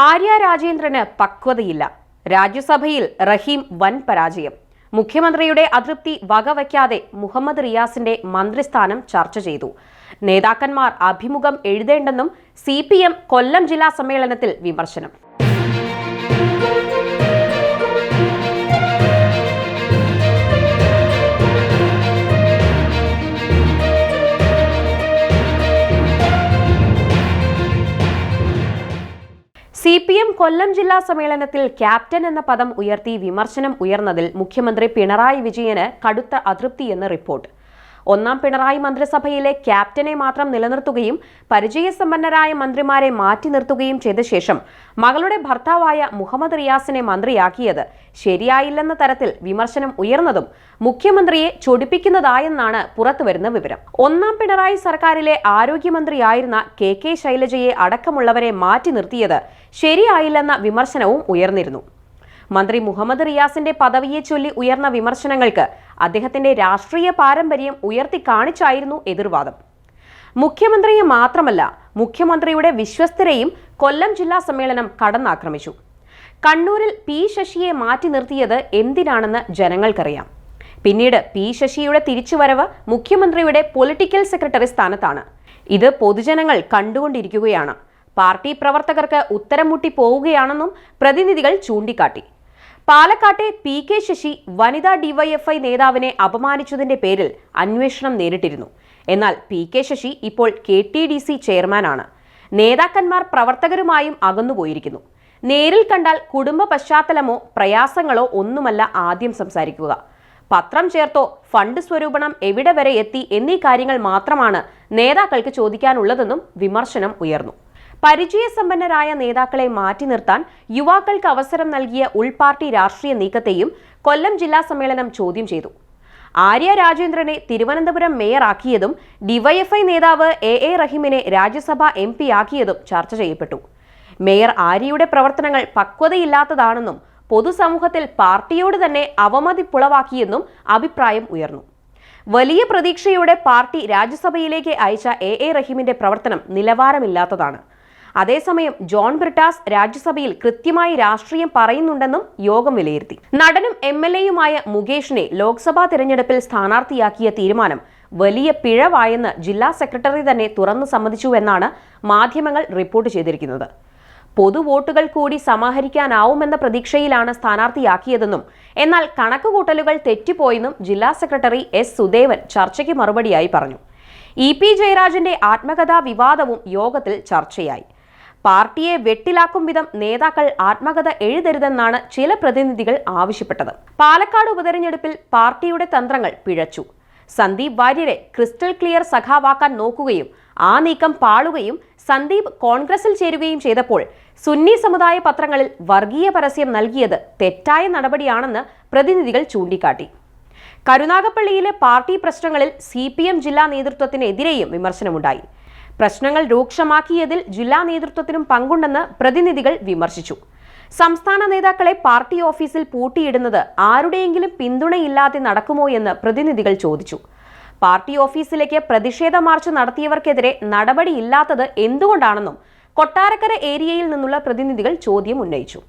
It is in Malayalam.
ആര്യ രാജേന്ദ്രന് പക്വതയില്ല. രാജ്യസഭയിൽ റഹീം വൻ പരാജയം. മുഖ്യമന്ത്രിയുടെ അതൃപ്തി വകവയ്ക്കാതെ മുഹമ്മദ് റിയാസിന്റെ മന്ത്രിസ്ഥാനം ചർച്ച ചെയ്തു. നേതാക്കന്മാർ അഭിമുഖം എഴുതേണ്ടെന്നും CPM കൊല്ലം ജില്ലാ സമ്മേളനത്തിൽ വിമർശനം. CPM കൊല്ലം ജില്ലാ സമ്മേളനത്തിൽ ക്യാപ്റ്റൻ എന്ന പദം ഉയർത്തി വിമർശനം ഉയർന്നതിൽ മുഖ്യമന്ത്രി പിണറായി വിജയന് കടുത്ത അതൃപ്തിയെന്ന് റിപ്പോർട്ട്. ഒന്നാം പിണറായി മന്ത്രിസഭയിലെ ക്യാപ്റ്റനെ മാത്രം നിലനിർത്തുകയും പരിചയസമ്പന്നരായ മന്ത്രിമാരെ മാറ്റി നിർത്തുകയും ചെയ്ത ശേഷം മകളുടെ ഭർത്താവായ മുഹമ്മദ് റിയാസിനെ മന്ത്രിയാക്കിയത് ശരിയായില്ലെന്ന തരത്തിൽ വിമർശനം ഉയർന്നതും മുഖ്യമന്ത്രിയെ ചൊടിപ്പിക്കുന്നതായെന്നാണ് പുറത്തുവരുന്ന വിവരം. ഒന്നാം പിണറായി സർക്കാരിലെ ആരോഗ്യമന്ത്രിയായിരുന്ന KK ശൈലജയെ അടക്കമുള്ളവരെ മാറ്റി നിർത്തിയത് ശരിയായില്ലെന്ന വിമർശനവും ഉയർന്നിരുന്നു. മന്ത്രി മുഹമ്മദ് റിയാസിന്റെ പദവിയെ ചൊല്ലി ഉയർന്ന വിമർശനങ്ങൾക്ക് അദ്ദേഹത്തിന്റെ രാഷ്ട്രീയ പാരമ്പര്യം ഉയർത്തി കാണിച്ചായിരുന്നു എതിർവാദം. മുഖ്യമന്ത്രിയെ മാത്രമല്ല, മുഖ്യമന്ത്രിയുടെ വിശ്വസ്തരെയും കൊല്ലം ജില്ലാ സമ്മേളനം കടന്നാക്രമിച്ചു. കണ്ണൂരിൽ P ശശിയെ മാറ്റി നിർത്തിയത് എന്തിനാണെന്ന് ജനങ്ങൾക്കറിയാം. പിന്നീട് P ശശിയുടെ തിരിച്ചുവരവ് മുഖ്യമന്ത്രിയുടെ പൊളിറ്റിക്കൽ സെക്രട്ടറി സ്ഥാനത്താണ്. ഇത് പൊതുജനങ്ങൾ കണ്ടുകൊണ്ടിരിക്കുകയാണ്. പാർട്ടി പ്രവർത്തകർക്ക് ഉത്തരം മുട്ടി പോവുകയാണെന്നും പ്രതിനിധികൾ ചൂണ്ടിക്കാട്ടി. പാലക്കാട്ടെ PK ശശി വനിതാ DYFI നേതാവിനെ അപമാനിച്ചതിന്റെ പേരിൽ അന്വേഷണം നേരിട്ടിരുന്നു. എന്നാൽ PK ശശി ഇപ്പോൾ KTDC ചെയർമാനാണ്. നേതാക്കന്മാർ പ്രവർത്തകരുമായും അകന്നുപോയിരിക്കുന്നു. നേരിൽ കണ്ടാൽ കുടുംബ പശ്ചാത്തലമോ പ്രയാസങ്ങളോ ഒന്നുമല്ല ആദ്യം സംസാരിക്കുക. പത്രം ചേർത്തോ, ഫണ്ട് സ്വരൂപണം എവിടെ വരെ എത്തി എന്നീ കാര്യങ്ങൾ മാത്രമാണ് നേതാക്കൾക്ക് ചോദിക്കാനുള്ളതെന്നും വിമർശനം ഉയർന്നു. പരിചയസമ്പന്നരായ നേതാക്കളെ മാറ്റി നിർത്താൻ യുവാക്കൾക്ക് അവസരം നൽകിയ ഉൾപാർട്ടി രാഷ്ട്രീയ നീക്കത്തെയും കൊല്ലം ജില്ലാ സമ്മേളനം ചോദ്യം ചെയ്തു. ആര്യ രാജേന്ദ്രനെ തിരുവനന്തപുരം മേയറാക്കിയതും DYFI നേതാവ് AA റഹീമിനെ രാജ്യസഭാ MP ആക്കിയതും ചർച്ച ചെയ്യപ്പെട്ടു. മേയർ ആര്യയുടെ പ്രവർത്തനങ്ങൾ പക്വതയില്ലാത്തതാണെന്നും പൊതുസമൂഹത്തിൽ പാർട്ടിയോട് തന്നെ അവമതിപ്പുളവാക്കിയെന്നും അഭിപ്രായം ഉയർന്നു. വലിയ പ്രതീക്ഷയോടെ പാർട്ടി രാജ്യസഭയിലേക്ക് അയച്ച AA റഹീമിന്റെ പ്രവർത്തനം നിലവാരമില്ലാത്തതാണ്. അതേസമയം ജോൺ ബ്രിട്ടാസ് രാജ്യസഭയിൽ കൃത്യമായി രാഷ്ട്രീയം പറയുന്നുണ്ടെന്നും യോഗം വിലയിരുത്തി. നടനും MLAയുമായ മുകേഷിനെ ലോക്സഭാ തിരഞ്ഞെടുപ്പിൽ സ്ഥാനാർത്ഥിയാക്കിയ തീരുമാനം വലിയ പിഴവായെന്ന് ജില്ലാ സെക്രട്ടറി തന്നെ തുറന്നു സമ്മതിച്ചുവെന്നാണ് മാധ്യമങ്ങൾ റിപ്പോർട്ട് ചെയ്തിരിക്കുന്നത്. പൊതുവോട്ടുകൾ കൂടി സമാഹരിക്കാനാവുമെന്ന പ്രതീക്ഷയിലാണ് സ്ഥാനാർത്ഥിയാക്കിയതെന്നും എന്നാൽ കണക്കുകൂട്ടലുകൾ തെറ്റിപ്പോയെന്നും ജില്ലാ സെക്രട്ടറി S സുദേവൻ ചർച്ചയ്ക്ക് മറുപടിയായി പറഞ്ഞു. EP ജയരാജന്റെ ആത്മകഥാ വിവാദവും യോഗത്തിൽ ചർച്ചയായി. പാർട്ടിയെ വെട്ടിലാക്കും വിധം നേതാക്കൾ ആത്മകഥ എഴുതരുതെന്നാണ് ചില പ്രതിനിധികൾ ആവശ്യപ്പെട്ടത്. പാലക്കാട് ഉപതെരഞ്ഞെടുപ്പിൽ പാർട്ടിയുടെ തന്ത്രങ്ങൾ പിഴച്ചു. സന്ദീപ് വാര്യരെ ക്രിസ്റ്റൽ ക്ലിയർ സഖാവാക്കാൻ നോക്കുകയും ആ നീക്കം പാളുകയും സന്ദീപ് കോൺഗ്രസിൽ ചേരുകയും ചെയ്തപ്പോൾ സുന്നി സമുദായ പത്രങ്ങളിൽ വർഗീയ പരസ്യം നൽകിയത് തെറ്റായ നടപടിയാണെന്ന് പ്രതിനിധികൾ ചൂണ്ടിക്കാട്ടി. കരുനാഗപ്പള്ളിയിലെ പാർട്ടി പ്രശ്നങ്ങളിൽ CPM ജില്ലാ നേതൃത്വത്തിനെതിരെയും വിമർശനമുണ്ടായി. പ്രശ്നങ്ങൾ രൂക്ഷമാക്കിയതിൽ ജില്ലാ നേതൃത്വത്തിനും പങ്കുണ്ടെന്ന് പ്രതിനിധികൾ വിമർശിച്ചു. സംസ്ഥാന നേതാക്കളെ പാർട്ടി ഓഫീസിൽ പൂട്ടിയിടുന്നത് ആരുടെയെങ്കിലും പിന്തുണയില്ലാതെ നടക്കുമോ എന്ന് പ്രതിനിധികൾ ചോദിച്ചു. പാർട്ടി ഓഫീസിലേക്ക് പ്രതിഷേധ മാർച്ച് നടത്തിയവർക്കെതിരെ നടപടിയില്ലാത്തത് എന്തുകൊണ്ടാണെന്നും കൊട്ടാരക്കര ഏരിയയിൽ നിന്നുള്ള പ്രതിനിധികൾ ചോദ്യം ഉന്നയിച്ചു.